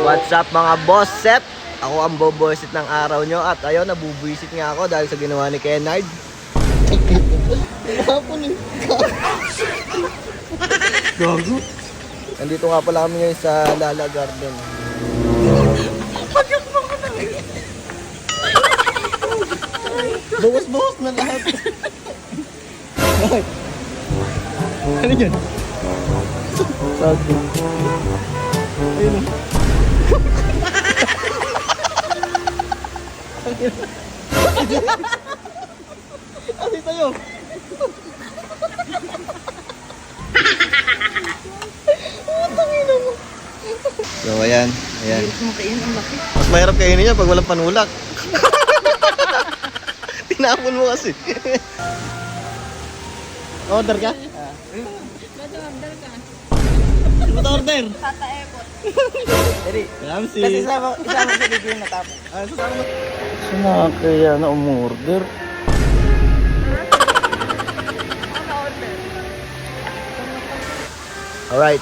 What's up mga boss set? Ako ang bobosit ng araw nyo at ayun, nabubuisit nga ako dahil sa ginawa ni Kennard. Gago. Nandito nga pala kami ngayon sa Lala Garden. Bawas-bawas na lahat. Ano yun? Sabi. Ayun. Ano tayo? So ayan, ayan. Mas mahirap kainin niya pag walang panulak. Tinapon mo kasi. Order ka? Order ka. Ano order? Tata Airport. Dali. Ramsey. Kasi isama sa video yung natapos. Saan na kaya na umorder? Alright.